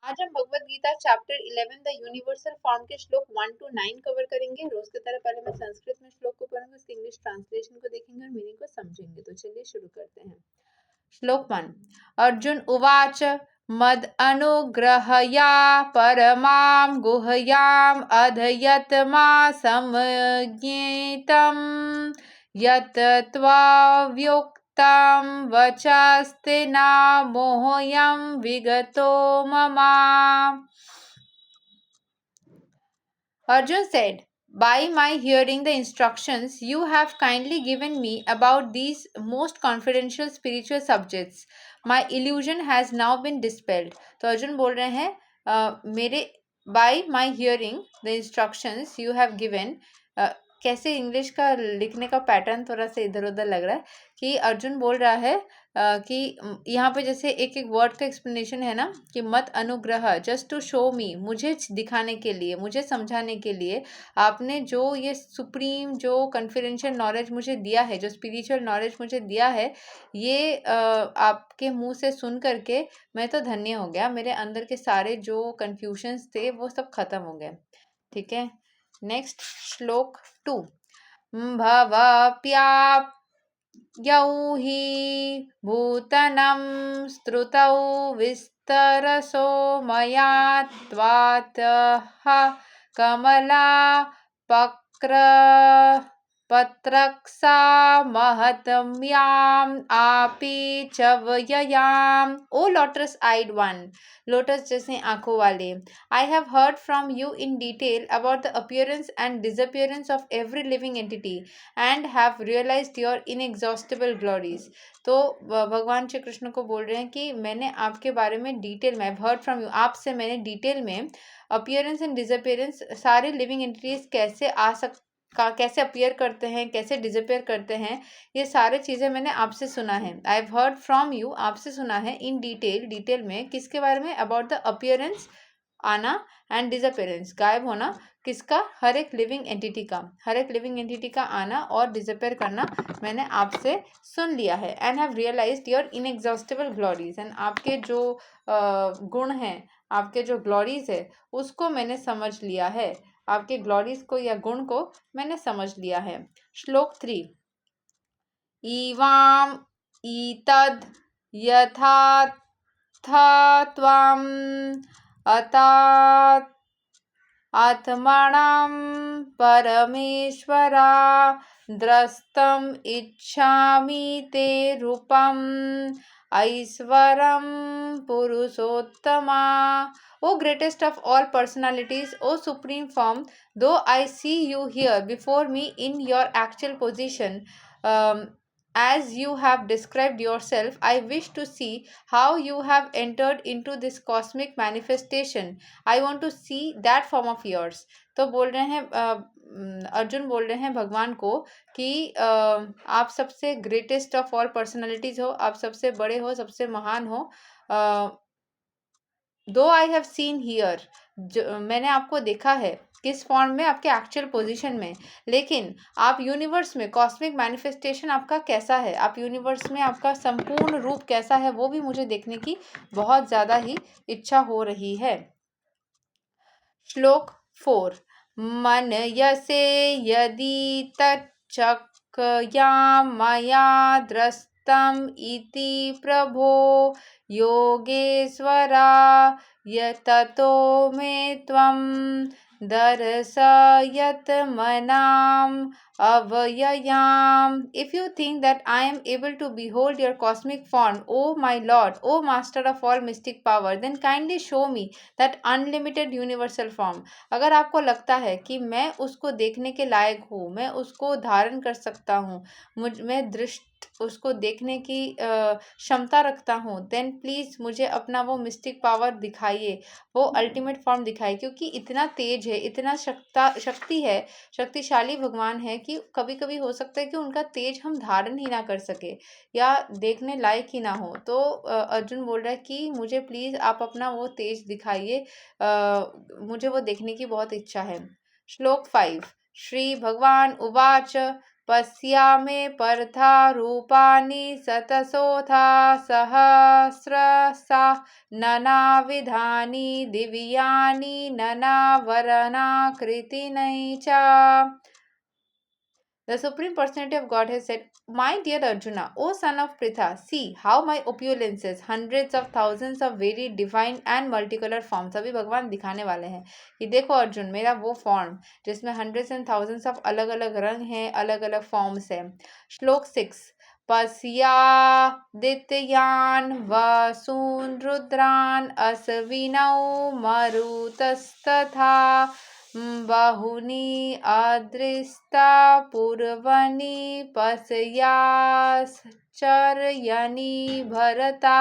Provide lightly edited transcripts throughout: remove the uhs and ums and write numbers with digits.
आज हम Bhagavad Gita chapter 11 the universal form के श्लोक 1 to 9 कवर करेंगे। रोज की तरह पहले मैं संस्कृत में श्लोक को पढ़ूंगी, उसके इंग्लिश ट्रांसलेशन को देखेंगे और मीनिंग को समझेंगे। तो चलिए शुरू करते हैं। श्लोक 1। अर्जुन उवाच मद अनुग्रहया परमां गुह्याम् अधयत्मासमज्ञेतं यत् त्वयोक्तं वचस्तेन मोह्यं विगतो मम। Arjun said, by my hearing the instructions you have kindly given me about these most confidential spiritual subjects, my illusion has now been dispelled. तो अर्जुन बोल रहे हैं मेरे by my hearing the instructions you have given, कैसे English का लिखने का pattern थोड़ा सा इधर उधर लग रहा है कि अर्जुन बोल रहा है कि यहाँ पे जैसे एक एक वर्ड का एक्सप्लेनेशन है ना कि मत अनुग्रह, जस्ट टू शो मी, मुझे दिखाने के लिए, मुझे समझाने के लिए आपने जो ये सुप्रीम जो कॉन्फिडेंशियल नॉलेज मुझे दिया है, जो स्पिरिचुअल नॉलेज मुझे दिया है, ये आपके मुंह से सुन करके मैं तो धन्य हो गया। मेरे अंदर के सारे जो कन्फ्यूजन्स थे वो सब खत्म हो गए। ठीक है, नेक्स्ट श्लोक 2। भवप्याप्यौ हि भूतनं स्तुतौ विस्तरसो मया त्वातः कमलापत्र पत्रक्सा महत्म्याम् आपी च व्ययाम्। ओ लोटस आइड वन, लोटस जैसे आंखों वाले, I have heard from you in detail about the appearance and disappearance of every living entity and have realized your inexhaustible glories. तो भगवान श्री कृष्ण को बोल रहे हैं कि मैंने आपके बारे में डिटेल में, हर्ड फ्रॉम यू, आपसे मैंने डिटेल में अपीयरेंस एंड डिसअपियरेंस, सारे लिविंग एंटिटीज कैसे कैसे अपीयर करते हैं, कैसे डिसअपियर करते हैं, ये सारे चीज़ें मैंने आपसे सुना है। I have heard from you, आपसे सुना है, इन डिटेल, डिटेल में, किसके बारे में, अबाउट द अपीयरेंस, आना, एंड डिसअपियरेंस, गायब होना, किसका, हर एक लिविंग एंटिटी का, हर एक लिविंग एंटिटी का आना और डिसअपियर करना मैंने आपसे सुन लिया है। And have realized your inexhaustible glories, and आपके जो गुण हैं, आपके जो ग्लोरीज है उसको मैंने समझ लिया है, आपके ग्लोरीज को या गुण को मैंने समझ लिया है। श्लोक 3। इवाम ईतद यथात्थत्वम् आत्मणां परमेश्वरा द्रष्टुम् इच्छामि ते रूपम् ऐश्वरं Purushottama. O greatest of all personalities, O supreme form, though I see you here before me in your actual position, as you have described yourself, I wish to see how you have entered into this cosmic manifestation. I want to see that form of yours. तो बोल रहे हैं अर्जुन बोल रहे हैं भगवान को कि आप सबसे ग्रेटेस्ट ऑफ ऑल पर्सनालिटीज हो, आप सबसे बड़े हो, सबसे महान हो। दो आई हैव सीन हियर, मैंने आपको देखा है, किस फॉर्म में, आपके एक्चुअल पोजीशन में, लेकिन आप यूनिवर्स में कॉस्मिक मैनिफेस्टेशन आपका कैसा है, आप यूनिवर्स में आपका संपूर्ण रूप कैसा है, वो भी मुझे देखने की बहुत ज़्यादा ही इच्छा हो रही है। श्लोक 4। मनयसे यदि तच्चक्या मया दृष्टम् इति प्रभो योगेश्वरा यततो मे त्वं दर्शयत्मनाम् अव्ययाम्। If you think that I am able to behold your cosmic form, O my Lord, O Master of all mystic power, then kindly show me that unlimited universal form. अगर आपको लगता है कि मैं उसको देखने के लायक हूँ, मैं उसको धारण कर सकता हूँ, मैं दृष्ट उसको देखने की क्षमता रखता हूँ, देन प्लीज़ मुझे अपना वो मिस्टिक पावर दिखाइए, वो अल्टीमेट फॉर्म दिखाइए, क्योंकि इतना तेज है, इतना शक्ति है, शक्तिशाली भगवान है कि कभी कभी हो सकता है कि उनका तेज हम धारण ही ना कर सके या देखने लायक ही ना हो। तो अर्जुन बोल रहा है कि मुझे प्लीज़ आप अपना वो तेज दिखाइए, मुझे वो देखने की बहुत इच्छा है। श्लोक 5। श्री भगवान उवाच पश्यामे पर्था रूपाणि शतशोथा सहस्रशा नानाविधानि दिव्यानि नानावर्णाकृतिनि च. The Supreme Personality of Godhead said, My dear Arjuna, O son of Pritha, see how my opulences, hundreds of thousands of varied divine and multicolored forms, अभी भगवान दिखाने वाले हैं कि देखो अर्जुन, मेरा वो फॉर्म जिसमें hundreds and thousands of अलग अलग रंग हैं, अलग अलग फॉर्म्स हैं. श्लोक 6. पश्यादित्यान् वसून् रुद्रान् अश्विनौ मरुतस्तथा बहुनी अदृष्टा पूर्वनि पश्याश्चर्यनि भरता.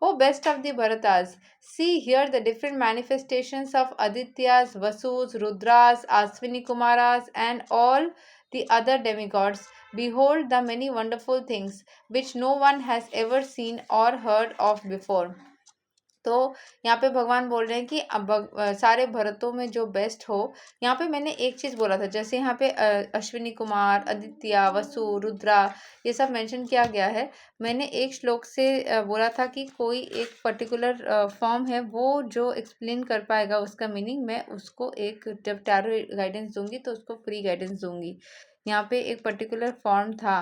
O best of the Bharatas, see here the different manifestations of Adityas, Vasus, Rudras, Aswini Kumaras, and all the other demigods. Behold the many wonderful things which no one has ever seen or heard of before. तो यहाँ पे भगवान बोल रहे हैं कि अब सारे भरतों में जो बेस्ट हो. यहाँ पे मैंने एक चीज़ बोला था, जैसे यहाँ पे अश्विनी कुमार, आदित्य, वसु, रुद्रा, ये सब मेंशन किया गया है. मैंने एक श्लोक से बोला था कि कोई एक पर्टिकुलर फॉर्म है, वो जो एक्सप्लेन कर पाएगा उसका मीनिंग, मैं उसको एक जब टैरो गाइडेंस दूंगी तो उसको फ्री गाइडेंस दूंगी. यहाँ पे एक पर्टिकुलर फॉर्म था,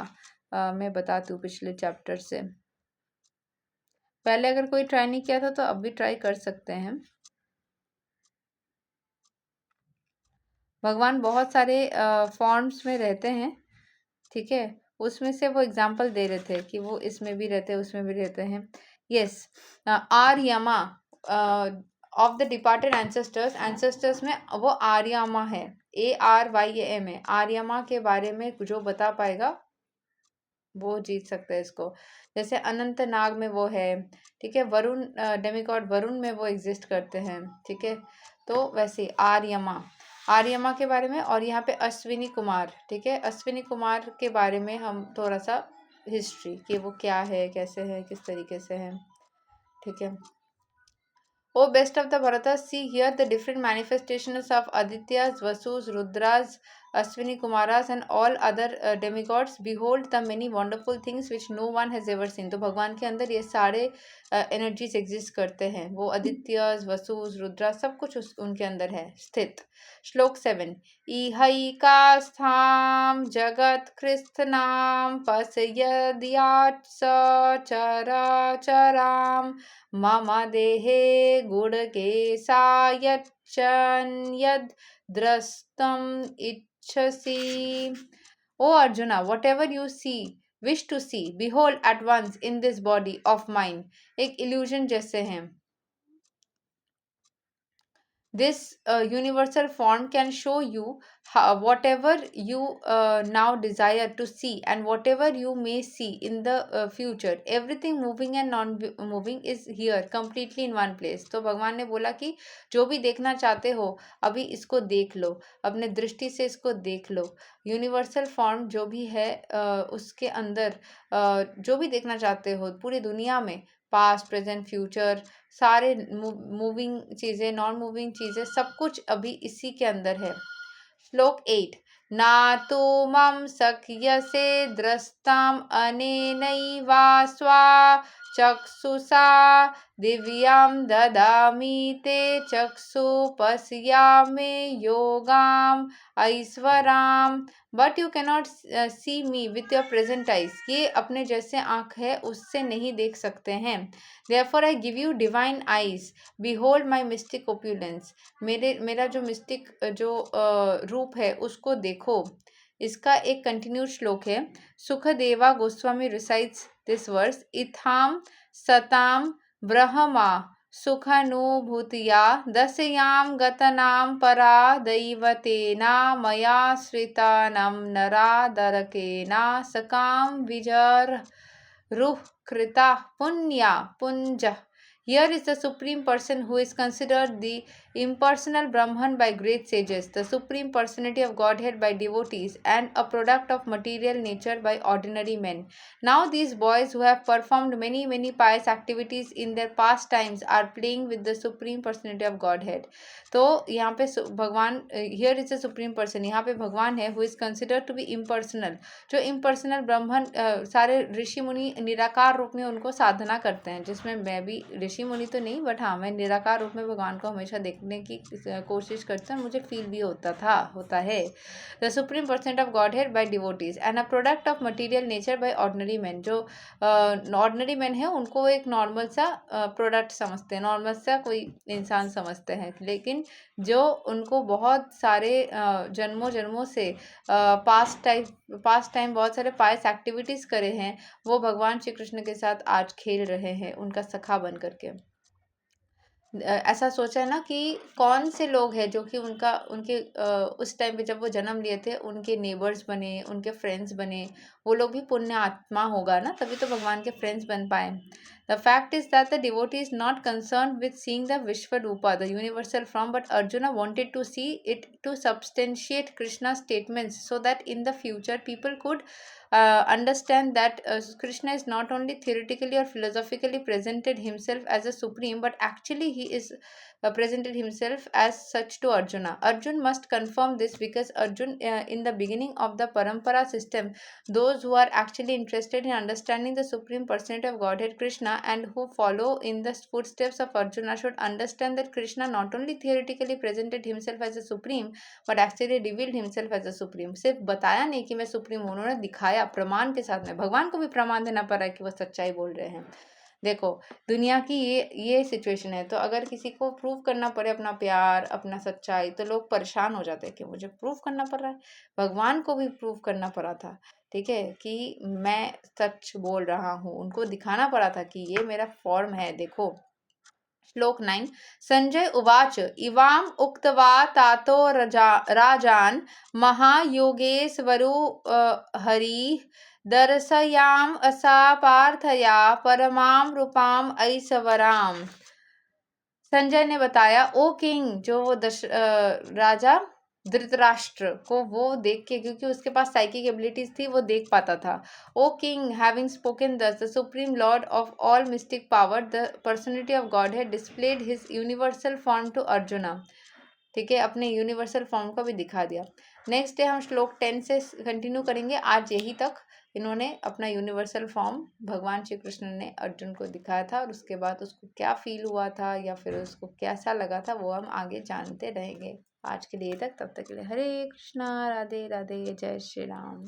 मैं बताती हूँ पिछले चैप्टर से. पहले अगर कोई ट्राई नहीं किया था तो अब भी ट्राई कर सकते हैं. भगवान बहुत सारे फॉर्म्स में रहते हैं, ठीक है. उसमें से वो एग्जाम्पल दे रहे थे कि वो इसमें भी रहते हैं, उसमें भी रहते हैं. Yes, Aryama of the departed ancestors में वो आर्यमा है, ARYAM है. आर्यमा के बारे में जो बता पाएगा वो जीत सकता है इसको. जैसे अनंत नाग में वो है, ठीक है. वरुण डेमिगॉड वरुण में वो एग्जिस्ट करते हैं, ठीक है. तो वैसे आर्यमा के बारे में. और यहाँ पे अश्विनी कुमार, ठीक है. अश्विनी कुमार के बारे में हम थोड़ा सा हिस्ट्री कि वो क्या है, कैसे है, किस तरीके से है, ठीक है. O best of the Bharatas, see here the different manifestations of Adityas, Vasus, Rudras, Ashwini Kumaras and all other demigods. Behold the many wonderful things which no one has ever seen. तो भगवान के अंदर ये सारे energies exist करते हैं. वो आदित्यस, वसुस, रुद्रा, सब कुछ उनके अंदर है स्थित. श्लोक 7. इहैकास्थां जगत्कृत्स्नां पश्यद्यात् सचराचरां मम देहे गुणकेशायच्चन्यद् द्रष्टुम् इच्छसि. O Arjuna, whatever you wish to see, behold at once in this body of mine. एक illusion जैसे हैं. This universal form can show you whatever you now desire to see and whatever you may see in the future. Everything moving and non-moving is here completely in one place. तो भगवान ने बोला कि जो भी देखना चाहते हो अभी इसको देख लो, अपने दृष्टि से इसको देख लो. यूनिवर्सल फॉर्म जो भी है उसके अंदर जो भी देखना चाहते हो पूरी दुनिया में, पास्ट, प्रेजेंट, फ्यूचर, सारे मूविंग चीज़ें, नॉन मूविंग चीज़ें, सब कुछ अभी इसी के अंदर है. श्लोक 8. ना तो मम सख्यसे द्रष्टाम अनेनैवा स्वा चक्षुषा दिव्यं ददामि ते चक्षु पश्यामे योगाम ऐश्वराम. But you cannot see me with your present eyes. ये अपने जैसे आँख है उससे नहीं देख सकते हैं. Therefore I give you divine eyes. Behold my mystic opulence. मेरा जो मिस्टिक जो रूप है उसको देखो. इसका एक कंटिन्यूड श्लोक है. Sukhadeva Goswami recites this verse. इथाम सताम ब्रह्मा सुखानुभूतिया दशयां गतनां परा दैवतेना मया श्रितानं नरादरकेना सकां विजर रुह कृता पुण्या पुंज Here is the Supreme Person who is considered the impersonal Brahman by great sages, the Supreme Personality of Godhead by devotees, and a product of material nature by ordinary men. Now, these boys who have performed many pious activities in their past times are playing with the Supreme Personality of Godhead. तो यहाँ पे भगवान, here is a supreme person, यहाँ पे भगवान है who is considered to be impersonal. जो impersonal ब्राह्मण सारे ऋषि मुनि निराकार रूप में उनको साधना करते हैं, जिसमें मैं भी ऋषि मुनि तो नहीं, बट हाँ मैं निराकार रूप में भगवान को हमेशा देखने की कोशिश करती हूँ, मुझे फील भी होता है। The supreme person of God head by devotees and a product of material nature by ordinary man. जो ऑर्डनरी मैन है उनको एक नॉर्मल सा प्रोडक्ट समझते हैं, नॉर्मल सा कोई इंसान समझते हैं, लेकिन जो उनको बहुत सारे जन्मों जन्मों से पास्ट टाइम बहुत सारे पायस एक्टिविटीज़ करे हैं, वो भगवान श्री कृष्ण के साथ आज खेल रहे हैं उनका सखा बन करके। ऐसा सोचा है ना कि कौन से लोग हैं जो कि उनके उस टाइम पे जब वो जन्म लिए थे उनके नेबर्स बने, उनके फ्रेंड्स बने, वो लोग भी पुण्य आत्मा होगा ना, तभी तो भगवान के फ्रेंड्स बन पाए। The fact is that the devotee is not concern with seeing the Vishvarupa, the universal form, but Arjuna wanted to see it to substantiate Krishna statements so that in the future people could understand that Krishna is not only theoretically or philosophically presented himself as a supreme, but actually he is presented himself as such to Arjuna. Arjun must confirm this because Arjun, in the beginning of the Parampara system, those who are actually interested in understanding the Supreme Personality of Godhead Krishna and who follow in the footsteps of Arjuna should understand that Krishna not only theoretically presented himself as a supreme, but actually revealed himself as a supreme. सिर्फ बताया नहीं कि मैं supreme हूँ, उन्होंने दिखाया प्रमाण के साथ में। भगवान को भी प्रमाण देना पड़ रहा है कि वो सच्चाई बोल रहे हैं। देखो दुनिया की ये सिचुएशन है, तो अगर किसी को प्रूव करना पड़े अपना प्यार अपना सच्चाई, तो लोग परेशान हो जाते हैं कि मुझे प्रूव करना पड़ रहा है। भगवान को भी प्रूव करना पड़ा था, ठीक है, कि मैं सच बोल रहा हूँ, उनको दिखाना पड़ा था कि ये मेरा फॉर्म है, देखो। श्लोक 9। संजय उवाच इवाम उक्त्वा तातो राजान महायोगेश्वरो हरिः दर्शयाम असा पार्थया परमाम रूपाम ऐश्वराम। संजय ने बताया, ओ किंग, जो वो राजा धृतराष्ट्र को वो देख के, क्योंकि उसके पास साइकिक एबिलिटीज थी, वो देख पाता था। O king, having spoken thus, the supreme lord of all mystic power, the personality of God had displayed his universal form to Arjuna. ठीक है, अपने यूनिवर्सल फॉर्म को भी दिखा दिया। नेक्स्ट डे हम श्लोक 10 से कंटिन्यू करेंगे। आज यही तक इन्होंने अपना यूनिवर्सल फॉर्म भगवान श्री कृष्ण ने अर्जुन को दिखाया था, और उसके बाद उसको क्या फील हुआ था या फिर उसको कैसा लगा था वो हम आगे जानते रहेंगे। आज के लिए तक, तब तक के लिए हरे कृष्णा, राधे राधे, जय श्री राम।